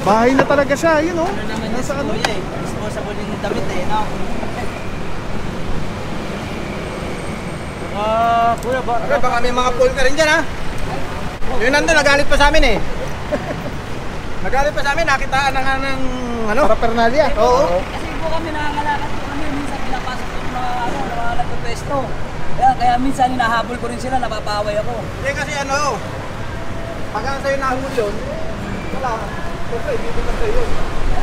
Bahay na talaga siya, yun oh. Ano naman yung Nasa ano? kuya eh. Disposable yung damit eh, no? Kuya ba? Okay, baka may mga pool ka rin dyan ha. Yun nandun, nagalit pa sa amin eh. Nagalit pa sa amin, nakitaan na nga ng ano? Paraphernalia. Oo. Kasi po kami nangangalakad po kami, minsan pinapasok ko yung mga nagpapwesto. Kaya minsan hinahabol ko rin sila, napapaway ako. Hindi kasi ano, pag ang sa'yo nahuli yun, wala. Kasi hindi ko na sa'yo.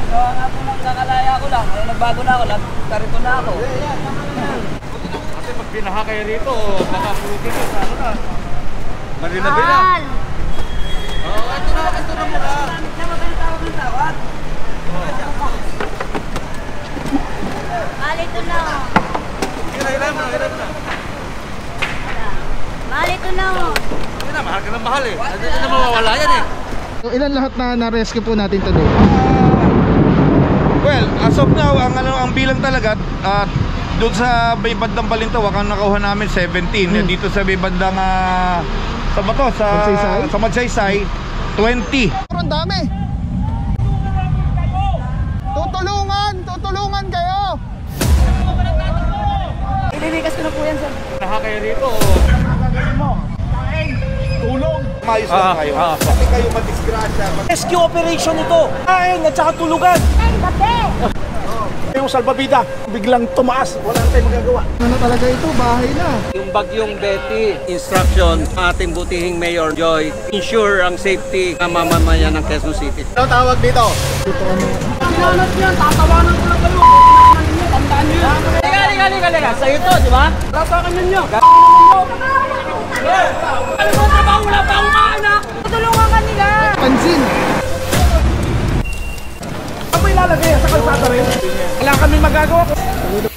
Gawa nga po ng kakalaya ko lang. Ay, nagbago na ako, karito na ako. Kasi pag binaha kayo rito, baka pulutin ko sa ano na. Marinabi na. Oo, ito na muna. Tawag ng tawag. Malito na. Hirap na. Malito na. Hindi na, mahal ka ng mahal eh. Hindi na mawawala yan eh. So, ilan lahat na na-rescue po natin today? Well, as of now, ang bilang talaga doon sa may bandang Balintawak ang nakuha namin 17. Dito sa may bandang sa bato sa Magsaysay 20. Pero ang dami. Tutulungan kayo. Ililikas ko na po yan, sir. Binaha kayo rito. Mayos lang kayo. Kasi kayo madisgrasya. Rescue operation ito. Kain at saka tulugan. Yung salbabida, biglang tumaas. Wala na tayong magagawa. Ano talaga ito? Bahay na. Yung bagyong Betty, instruction ating butihing Mayor Joy, ensure ang safety ng mamamayan ng Quezon City. Ano tawag dito? Sinanat niyan, tatawanan ko lang kayo. Tandaan niyo yan. Liga. Sa'yo to, di ba? Rasakan ninyo. Alam mo na ba, wala pa akong anak. Tutulungan ka nila. Pansin. Ano mo ilalagay sa kalsada rin? Wala kaming magagawa.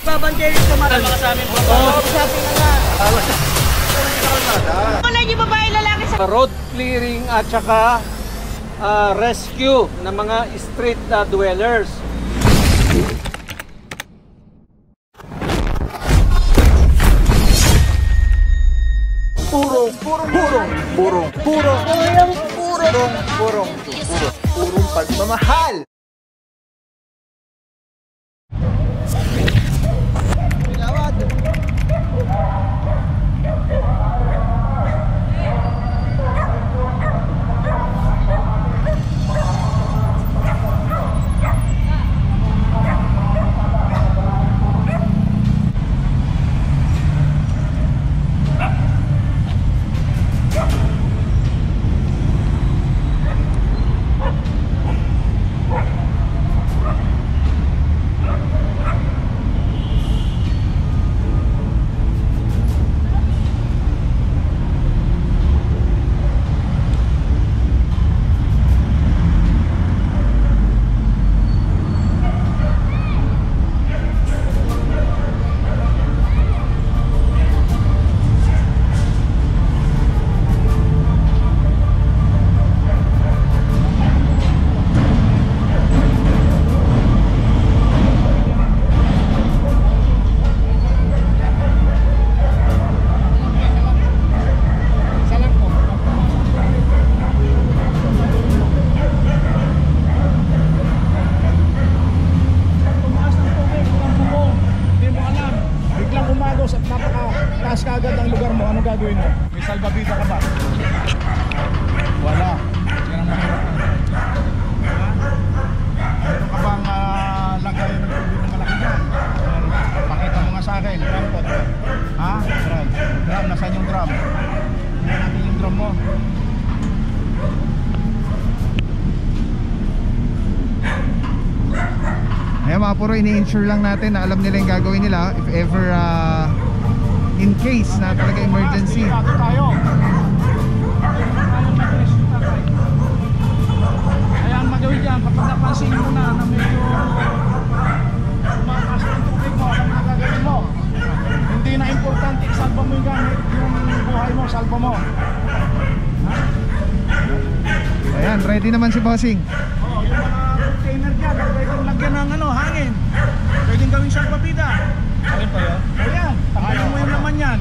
Babantay rin tumatama ka sa amin. Wala niyo babae lalaki sa Road clearing at saka rescue ng mga street dwellers. Purong pagmamahal. May salbabida ka ba? Wala. Yan ang mahirap. Meron ka bang lagay ng tubig na malaki dyan? Pakita mo nga sa akin. Drum to. Ha? Drum. Drum. Nasaan yung drum? Tingnan natin yung drum mo. Ayan mga puro, ini-insure lang natin na alam nila yung gagawin nila if ever in case na talaga emergency. Tayo. Kaya ang magawin dyan, kapag napansin mo na medyo tumakas ng tubig mo, ano na gagawin mo? Hindi na importante, salba mo yung gamit, yung buhay mo, salba mo. Ha? Ayan, ready naman si Bossing. Oo, yung mga container dyan, pwedeng lagyan ng pwedeng gawing salbabida. Alin pa yun? Ayan, tanggalin mo yung laman yan.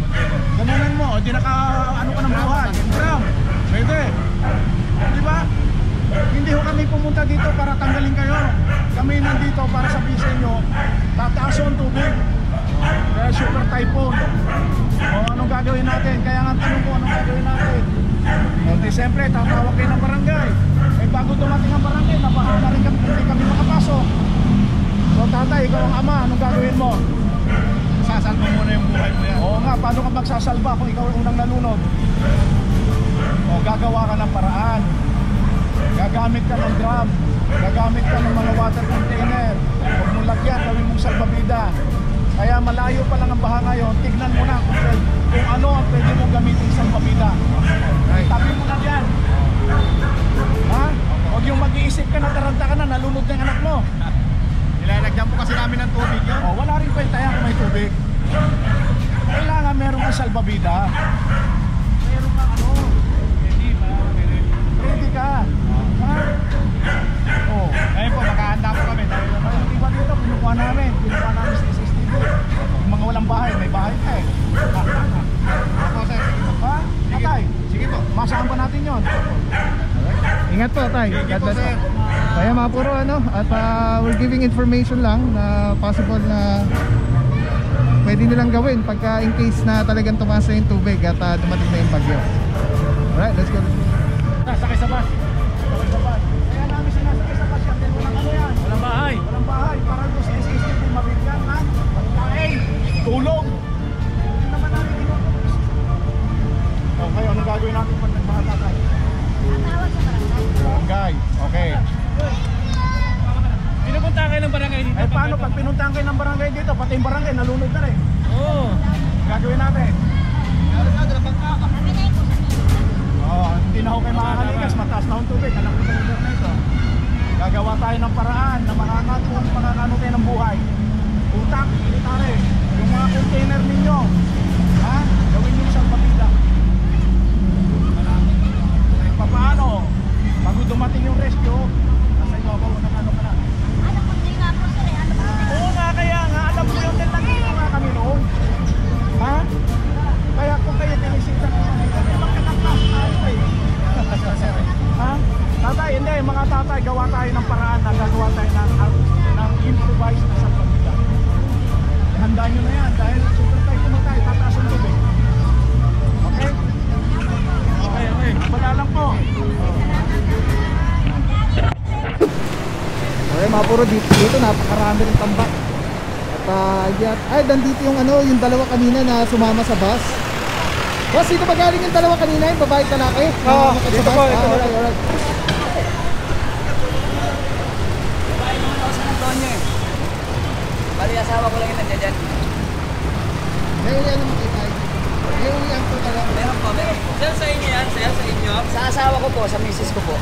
Ganunan mo, o di naka ano ka ng buhay. Drum, pwede. Di ba? Hindi ho kami pumunta dito para tanggalin kayo. Kami nandito para sabihin sa inyo, tataas yung tubig. Kaya super typhoon. O anong gagawin natin? Kaya nga tanong ko, anong gagawin natin? O di siyempre, tatawag kayo ng barangay. Eh bago dumating ang barangay, nabaha na rin kami, hindi kami makapasok. So tatay, ikaw ang ama, anong gagawin mo? Sasalba muna yung buhay mo yan. Oo nga, paano ka magsasalba kung ikaw ang unang nalunod? O gagawa ka ng paraan. Gagamit ka ng drum, gagamit ka ng mga water container. Huwag mong lagyan, gawin mong salbabida. Kaya malayo pa lang ang baha ngayon, tignan mo na kung ano ang pwede mong gamitin sa salbabida. Tabi mo na yan. Ha? Huwag yung mag-iisip ka na taranta ka na, nalunod na yung anak mo. Nilalagyan po kasi namin ng tubig yun. O, wala rin kwenta yan kung may tubig. Kailangan meron kang salbabida. Meron kang ano. Ready ka. Ha? O. Ayun po, makahanda po kami. Yung iba dito, pinukuha namin sa SSTV. Yung mga walang bahay, may bahay ka eh. Ako sir, sige po. Ha? Atay, Sige po. masahan pa natin yon. Ingat po, tay. Sige God po bless sir. po. Kaya mga puro ano, at we're giving information lang na possible na pwede nilang gawin pagka in case na talagang tumaas na yung tubig at dumating na yung bagyo. Alright, let's go. Sakay sa bus. Sakay sa bus. Kaya namin sinasakay sa bus yan. Walang ano yan. Walang bahay. Walang bahay. Para doon sa SSTV, mabigyan ha. Pagkain. Tulong. Hindi naman namin tinutulong. Okay, anong gagawin natin pag nagmahatatay? Tatawag sa barangay. Barangay. Okay. Pinupunta kayo ng barangay dito. Eh paano pag pinuntahan kayo ng barangay dito, pati yung barangay nalunod na rin. Oo. Gagawin natin. Kami na yung Hindi na ako kayo makakaligas, mataas na ang tubig. Alam ko sa lugar na ito. Gagawa tayo ng paraan na makakano tayo ng buhay. Utak, military. Yung mga container ninyo, ha? Gawin nyo siyang papila. Paano? Bago dumating yung rescue, nasa ibabaw ng ano ka na. Ano kung di nga po sir eh? Ano kung di Oo nga, kaya nga, alam mo yung nandito nga kami noon. Ha? Kaya kung kayo tinisita ko, kasi magkakaklas tayo eh. Ha? Tatay, hindi, mga tatay, gawa tayo ng paraan na gagawa tayo ng improvised na salbabida. Handaan nyo na yan, dahil super tayo tayo, tataas ang tubig. Okay? Okay. Wala lang po. Okay, mga puro dito napakarami rin tambak. At nandito yung ano, yung dalawa kanina na sumama sa bus. Boss, dito ba galing yung dalawa kanina, yung babae at lalaki? Oo, Sa dito bus? po, ito. Alright. Bahay naman ako sa Antonio eh. Bali, asawa ko lang yung nandiyan dyan. May uwi ano makikay? May uwi ang po talaga. Meron po, meron po. Sir, sa inyo yan? Sir, sa inyo? Sa asawa ko po, sa misis ko po.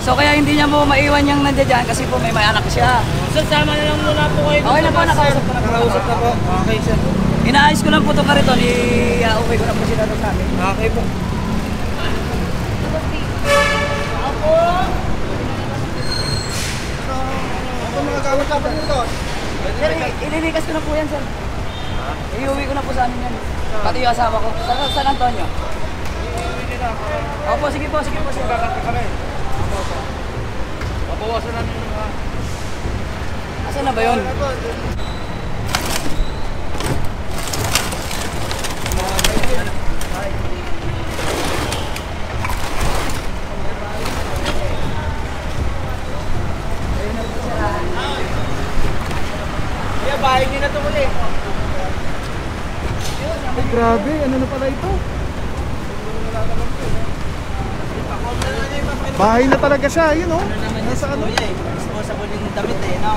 So kaya hindi niya mo maiwan yung nandiyan dyan kasi po may anak siya. Sir, sama na lang muna po kayo. Okay na po, nakausap ko na po. Nakausap na po. Okay, sir. Inaayos ko lang po itong kariton, i-okay ko na po sila doon sa amin. Okay po. Ako! Ito mga gawin ka pa nito. Sir, ililikas ko na po yan, sir. Iuwi ko na po sa amin yan. Pati yung asawa ko. Sa San Antonio. Opo, sige po, sir. Mabawasan namin yung mga... Asan na ba yun? Kaya bahay nila ito muli. Ay, grabe, ano na pala ito? Bahay na talaga siya, yun oh. Nasa ano? Disposable yung damit eh, no?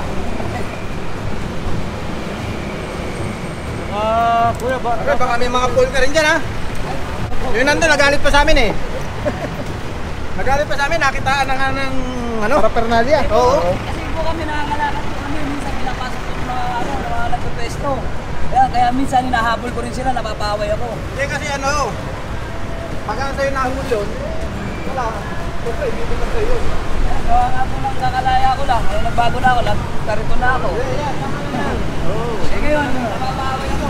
Kuya ba? Okay, baka may mga pool ka rin dyan ha. Yun nandun, nagalit pa sa amin eh. Nagalit pa sa amin, nakitaan na nga ng ano? Paraphernalia. Oo. Kasi po kami nangangalakad po kami, minsan pinapasok po mga nagpapwesto. Kaya minsan hinahabol ko rin sila, napapaway ako. Hindi kasi ano, pagka sa'yo nahuli yun, wala. Siyempre, dito na sa'yo yun. Gawa nga po ng kakalaya ko lang. Ay, nagbago na ako, karito na ako. Eh ngayon, napapaway ako.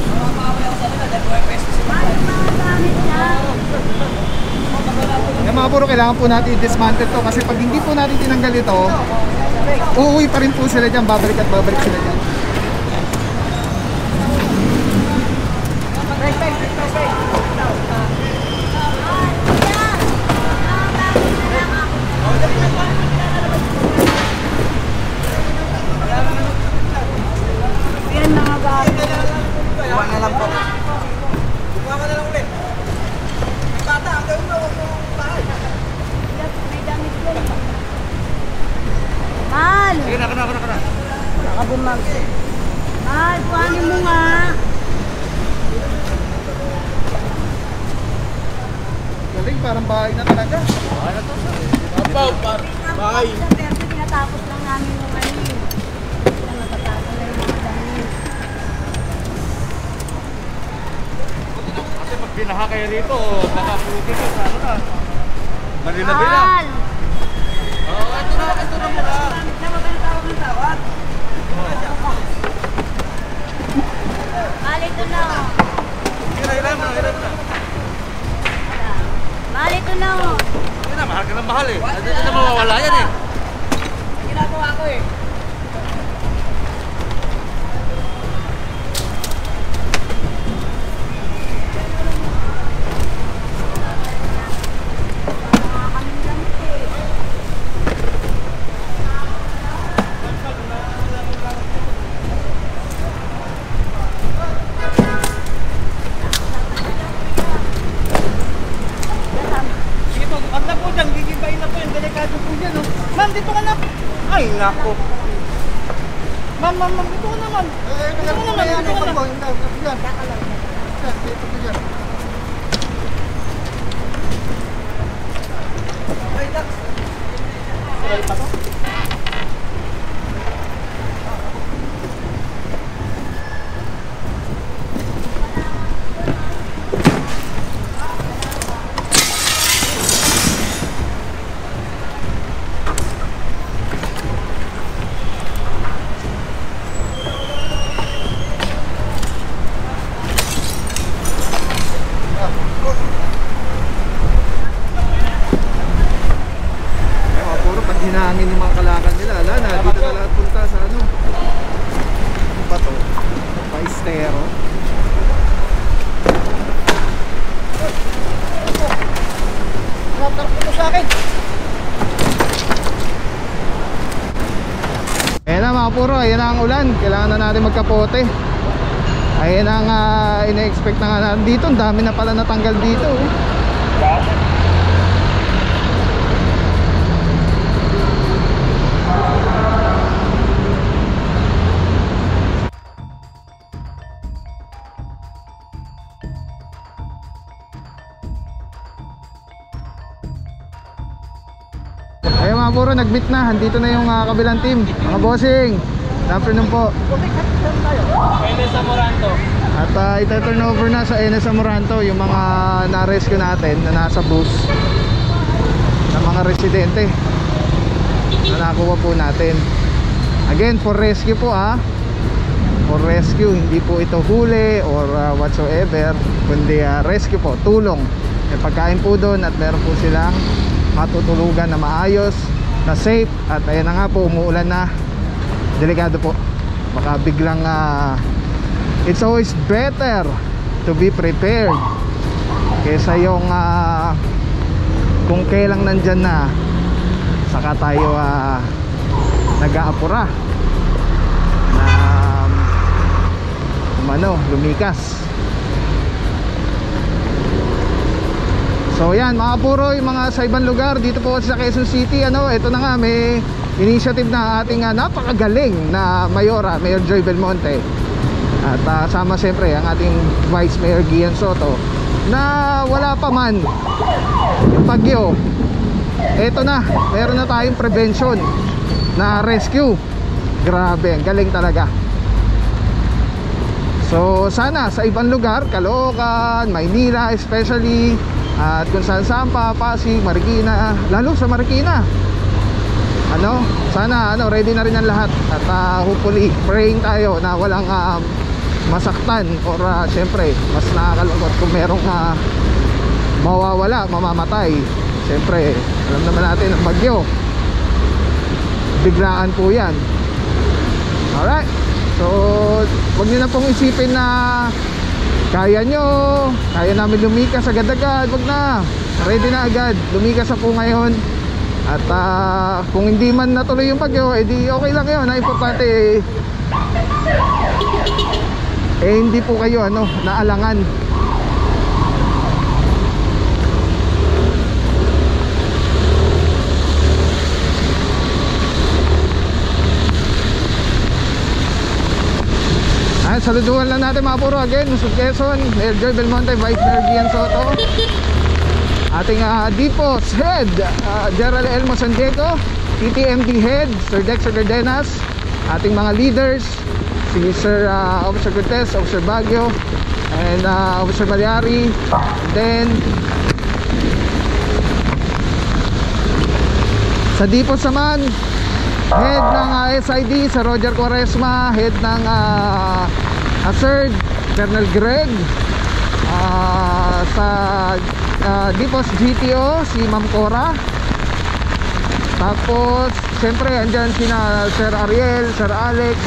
Napapaway ako sa nila dahil may pwesto sila. Bakit mga gamit niya? Yung mga puro, kailangan po natin i-dismantle to kasi pag hindi po natin tinanggal ito, uuwi pa rin po sila dyan, babalik at babalik sila dyan. Yan mga gabi. Kuha na lang po. May damit yun. Mahal. Sige na. Nakabumag. Mahal, kuhanin mo nga. Galing, parang bahay na talaga. Bahay. Pero tinatapos lang namin yung ano. Natatapos na yung mga damit. Kasi pag binaha kayo rito, baka pulutin ka sa ano na. Marinabi na. Mahal. Oo, ito na muna. Mahal, ito na. Hiram na. Mahal, ito na. Hindi na, mahal ka ng mahal eh. Hindi na mawawala yan eh. Ginagawa ko eh. Sige po, wag na po dyan, gigibayin na po yung delikado po dyan, oh. Ma'am, dito ka na. Ay, nako. Ma'am, dito ka naman. Dito ka naman. Puro pag hinangin yung mga kalakal nila, ala na, dito na lahat punta sa ano ba to? Paistero. Tarap po sa akin. Ayan na mga puro, ayan na ang ulan. Kailangan na natin magkapote. Ayan ang ina-expect na nga natin dito. Ang dami na pala natanggal dito. Ayan mga puro, nag-meet na. Andito na yung kabilang team. Mga bossing, good afternoon po. Pwede sa Moranto. At ita-turnover na sa NS Amoranto yung mga na-rescue natin na nasa bus ng mga residente na nakuha po natin. Again, for rescue po for rescue, hindi po ito huli or whatsoever, kundi rescue po, tulong. May pagkain po doon at meron po silang matutulugan na maayos, na safe. At ayan na nga po, umuulan na, delikado po, baka biglang it's always better to be prepared kesa yung kung kailang nandyan na saka tayo nag-aapura na lumikas. So yan mga puro, yung mga sa ibang lugar dito po sa Quezon City, ito na nga, may initiative na ating napakagaling na Mayora, Mayor Joy Belmonte. At sama siyempre ang ating Vice Mayor Gian Soto, na wala pa man yung bagyo, eto na, meron na tayong prevention na rescue. Grabe, ang galing talaga. So sana sa ibang lugar, Caloocan, Maynila especially, at kung saan pa, Pasig, Marikina, lalo sa Marikina, sana ready na rin ang lahat. At hopefully praying tayo na walang masaktan or syempre mas nakakalungkot kung merong mawawala, mamamatay. Siyempre, alam naman natin ang bagyo, biglaan po yan. Alright, so huwag nyo na pong isipin na kaya namin lumikas agad-agad. Wag na, ready na agad, lumikas na po ngayon. At kung hindi man natuloy yung bagyo, edi okay lang yun. Ang importante hindi po kayo naalangan. Saluduhan lang natin mga puro again, Luzon, Quezon, Mayor Joy Belmonte, Vice Mayor Gian Soto, ating Dipos Head, Gerald Elmo San Diego, TTMD Head, Sir Dexter Cardenas, ating mga leaders, si Sir Officer Cortez, Officer Baguio, and Officer Malyari. Then sa Dipos naman, Head ng SID, sa Roger Quaresma. Head ng ASERD, Colonel Greg. Sa Dipos GTO, si Ma'am Cora. Tapos siyempre andyan sina Sir Ariel, Sir Alex,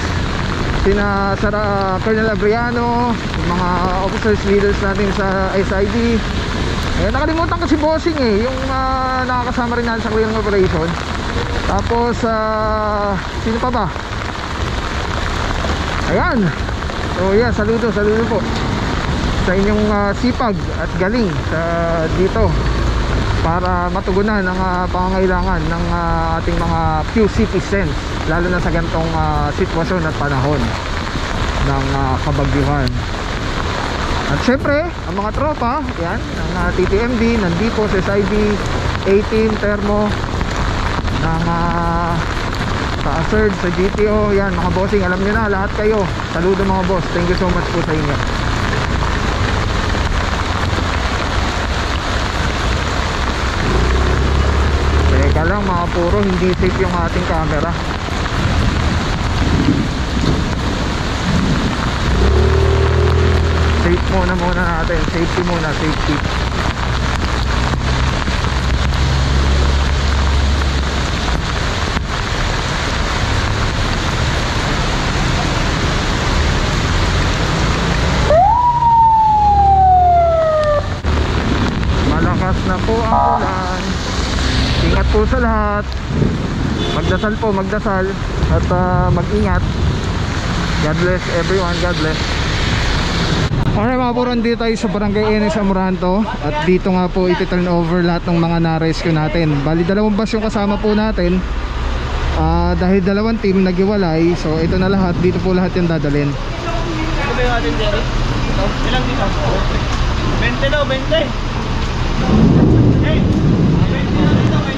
sina Sir Colonel Abriano, yung mga officers, leaders natin sa SID. Nakalimutan ko si Bossing yung nakakasama rin natin sa clearing operation. Tapos sino pa ba? Ayan. So yeah, saludo po sa inyong sipag at galing dito para matugunan ang pangangailangan ng ating mga few citizens, lalo na sa ganitong sitwasyon at panahon ng kabagyuhan. At syempre, ang mga tropa, yan, ng TTMD, ng Dipos, SID, A-Team, Termo, ng sa ASERD, sa GTO, yan, mga bossing, alam nyo na, lahat kayo. Saludo mga boss, thank you so much po sa inyo. Teka lang mga puro, hindi safe yung ating camera. Safe muna natin, safety muna, safety. Malakas na po ang ulan. Ingat po sa lahat. Magdasal at mag-ingat. God bless everyone, God bless. Alright mga puro, dito tayo sa Barangay Enes Amoranto. At dito nga po iti-turn over lahat ng mga na-rescue natin. Bali 2 bus yung kasama po natin. Dahil 2 team naghiwalay, so ito na lahat, dito po lahat yung dadalhin. Ito ba yung atin, Jerry? Ito? Ilang dito? 20 daw, 20. Hey! 20 na dito, 20.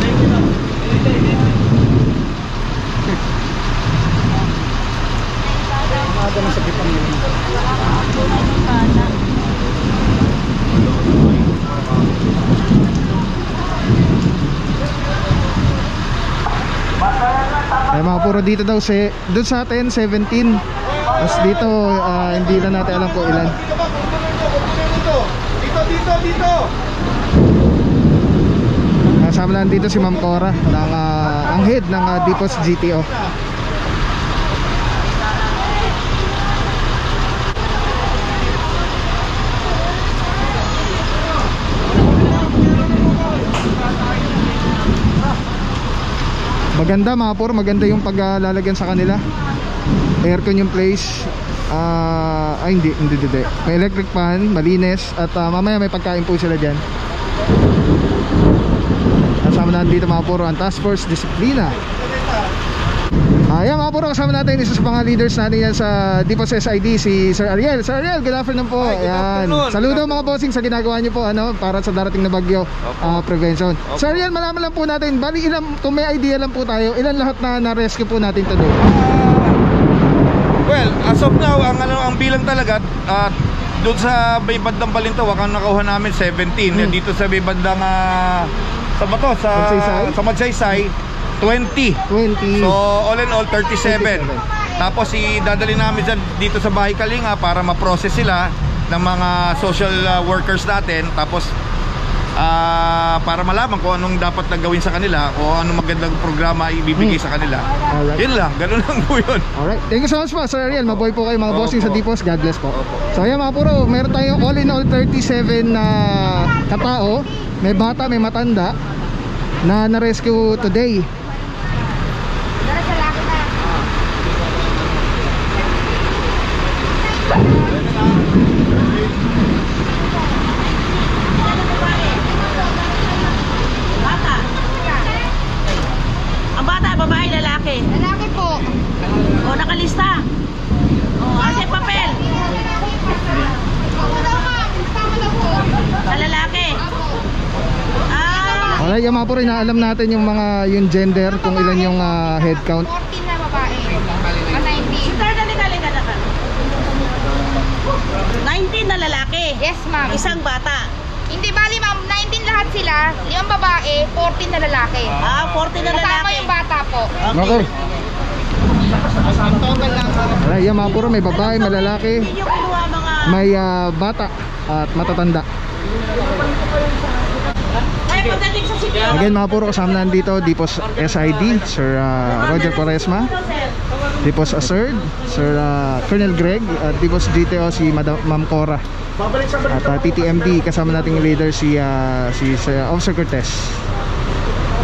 20 daw. 20. Maaga na sa kitang yun. Ay mga puro, dito daw doon sa atin 17. Tapos dito hindi na natin alam kung ilan. Dito. Kasama lang dito si Ma'am Cora ng ang head ng Dipos GTO. Maganda mga puro, maganda yung paglalagyan sa kanila. Aircon yung place. Hindi. May electric fan, malinis. At mamaya may pagkain po sila dyan. Kasama natin dito mga puro ang Task Force Disiplina. Ayan mga puro, kasama natin isa sa mga leaders natin yan sa Dipos SID, si Sir Ariel. Sir Ariel, good afternoon po. Ayan. Saludo mga bossing sa ginagawa nyo po para sa darating na bagyo prevention. Sir Ariel, malaman lang po natin, bali ilan, kung may idea lang po tayo, ilan lahat na rescue po natin today? Well, as of now, ang bilang talaga doon sa may bandang Balintawak, ang nakuha namin 17. Dito sa may bandang sa Magsaysay 20. So all in all 37. Tapos idadali namin dito sa Bahay Kalinga para ma-process sila. ng mga social workers natin, tapos para malaman kung anong dapat na gawin sa kanila o anong magandang programa ibibigay sa kanila. Alright. Yun lang, ganun lang po yun. Alright, thank you so much po Sir Ariel. Mabuhay po kayo mga bossing sa Deepos. God bless po. So ayan mga puro, meron tayong all in all 37 na katao. May bata, may matanda na na-rescue today. Ang bata, babae, lalaki? Lalaki po. O, nakalista. O, asa yung papel? Sa lalaki. Alright, yung mga puro, inaalam natin yung mga yung gender, kung ilan yung head count. 14 na babae. 19. Sir, dali-dali ka na ka. 19 na lalaki. Yes, ma'am. Isang bata. Hindi, bali ma'am, 19 lahat sila. 5 babae, 14 na lalaki. 14 na lalaki. Kasama yung bata po. Okay. Alright, yung mga puro, may babae, may lalaki, Hindi nyo kinuha mga... may bata at matatanda. Ay, pagdating sa sityo. Again mga puro, kasama na dito Deepos SID, Sir Roger Quaresma, Deepos Aserd, Sir Colonel Greg, at Deepos GTO si Ma'am Cora, at TTMD kasama nating leader si Sir Officer Cortez.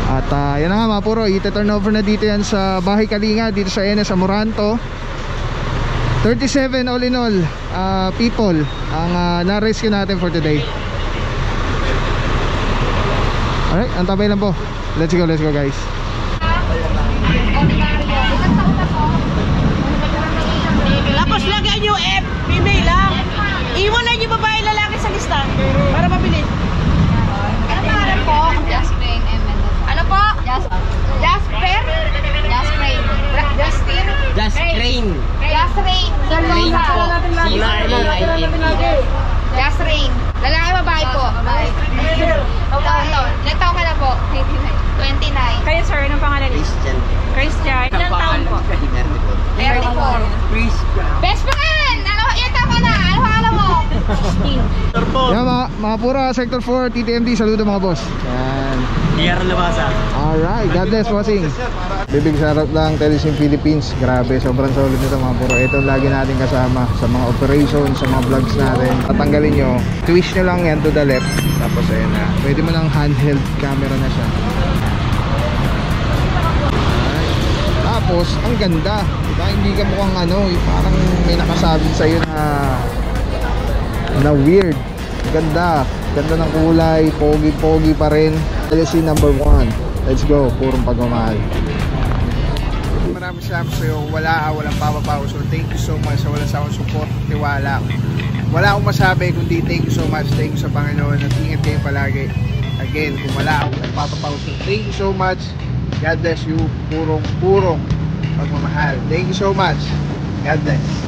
At yan na nga mga puro, iti-turn over na dito yan sa Bahay Kalinga dito sa NS Amoranto. 37 all in all people ang na-rescue natin for today. Alright, antabay lang po. Let's go guys. Tapos lagyan nyo F, female lang. Iwan na yung babae lalaki sa lista. Para mabilis. Ano pangalan po? Jasper. Ano po? Jasper? Jasrain. Jasrain. Jasrain. Rain po. Jasrain. Lalaki babae po. Ilan taon ka na po? 29. Kayo sir, anong pangalan niyo? Christian. Ilang taon po? 34. Best friend! Ano? Ilan taon ka na? Ano pangalan mo? 16. Yan mga pura, Sector 4, TTMD, saludo mga boss. Yan. Iyar labasa. Alright, God bless bossing. Bibig sarap lang, Telesim Philippines. Grabe, sobrang solid nito mga puro. Ito lagi natin kasama sa mga operations, sa mga vlogs natin. Tatanggalin nyo, twist nyo lang yan to the left. Tapos ayun na, pwede mo ng handheld camera na siya. Alright. Tapos, ang ganda. Diba? Hindi ka mukhang ano, parang may nakasabit sa'yo na weird. Ganda. Ganda ng kulay, pogi pa rin. LSC number 1. Let's go, purong pagmamahal. Maraming salamat sa'yo. Walang papapaw. So thank you so much sa walang sawang support, tiwala. Wala akong masabi kundi thank you so much. Thank you sa Panginoon at ingat kayo palagi. Again, kung wala akong papapaw. So thank you so much. God bless you. Purong pagmamahal. Thank you so much. God bless.